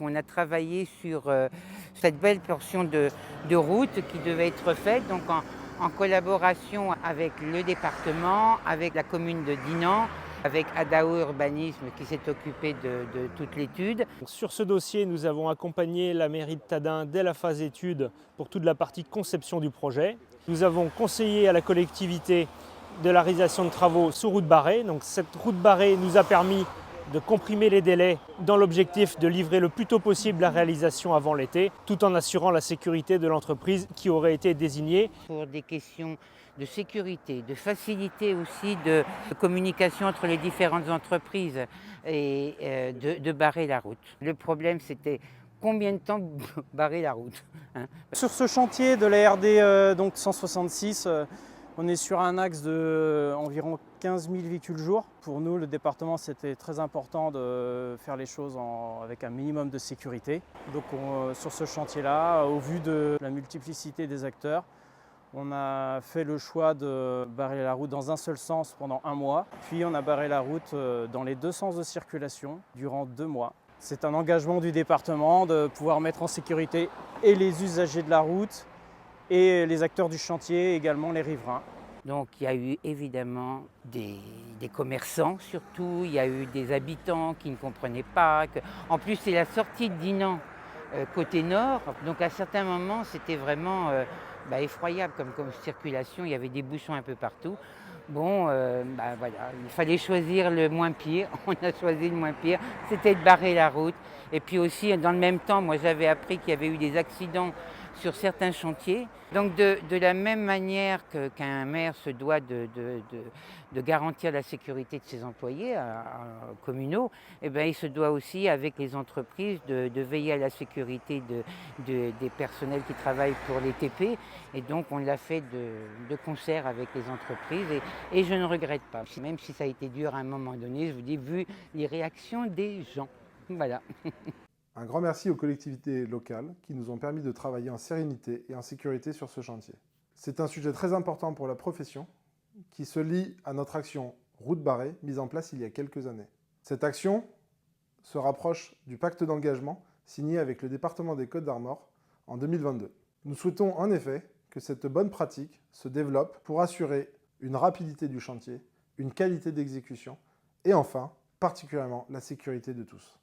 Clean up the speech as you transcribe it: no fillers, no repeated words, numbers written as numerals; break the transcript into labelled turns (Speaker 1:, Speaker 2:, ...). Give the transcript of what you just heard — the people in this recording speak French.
Speaker 1: on a travaillé sur cette belle portion de route qui devait être faite donc en collaboration avec le département, avec la commune de Dinan, avec Adao Urbanisme qui s'est occupé de toute l'étude.
Speaker 2: Sur ce dossier, nous avons accompagné la mairie de Tadin dès la phase étude pour toute la partie conception du projet. Nous avons conseillé à la collectivité de la réalisation de travaux sur route barrée. Donc cette route barrée nous a permis de comprimer les délais dans l'objectif de livrer le plus tôt possible la réalisation avant l'été, tout en assurant la sécurité de l'entreprise qui aurait été désignée.
Speaker 1: Pour des questions de sécurité, de facilité aussi de communication entre les différentes entreprises et de barrer la route. Le problème, c'était combien de temps barrer la route, hein.
Speaker 3: Sur ce chantier de la RD donc 166, on est sur un axe de environ 15 000 véhicules jour. Pour nous, le département, c'était très important de faire les choses avec un minimum de sécurité. Donc sur ce chantier-là, au vu de la multiplicité des acteurs, on a fait le choix de barrer la route dans un seul sens pendant 1 mois. Puis on a barré la route dans les 2 sens de circulation durant 2 mois. C'est un engagement du département de pouvoir mettre en sécurité et les usagers de la route et les acteurs du chantier, également les riverains.
Speaker 1: Donc il y a eu évidemment des commerçants surtout, il y a eu des habitants qui ne comprenaient pas. En plus c'est la sortie de Dinan côté nord, donc à certains moments c'était vraiment effroyable comme circulation, il y avait des bouchons un peu partout. Bon, voilà, il fallait choisir le moins pire, on a choisi le moins pire, c'était de barrer la route. Et puis aussi, dans le même temps, moi j'avais appris qu'il y avait eu des accidents sur certains chantiers. Donc de la même manière qu'un maire se doit de garantir la sécurité de ses employés communaux, eh bien, il se doit aussi avec les entreprises de veiller à la sécurité des personnels qui travaillent pour les TP. Et donc on l'a fait de concert avec les entreprises et je ne regrette pas. Même si ça a été dur à un moment donné, je vous dis, vu les réactions des gens. Voilà.
Speaker 4: Un grand merci aux collectivités locales qui nous ont permis de travailler en sérénité et en sécurité sur ce chantier. C'est un sujet très important pour la profession qui se lie à notre action Route barrée mise en place il y a quelques années. Cette action se rapproche du pacte d'engagement signé avec le département des Côtes-d'Armor en 2022. Nous souhaitons en effet que cette bonne pratique se développe pour assurer une rapidité du chantier, une qualité d'exécution et enfin, particulièrement, la sécurité de tous.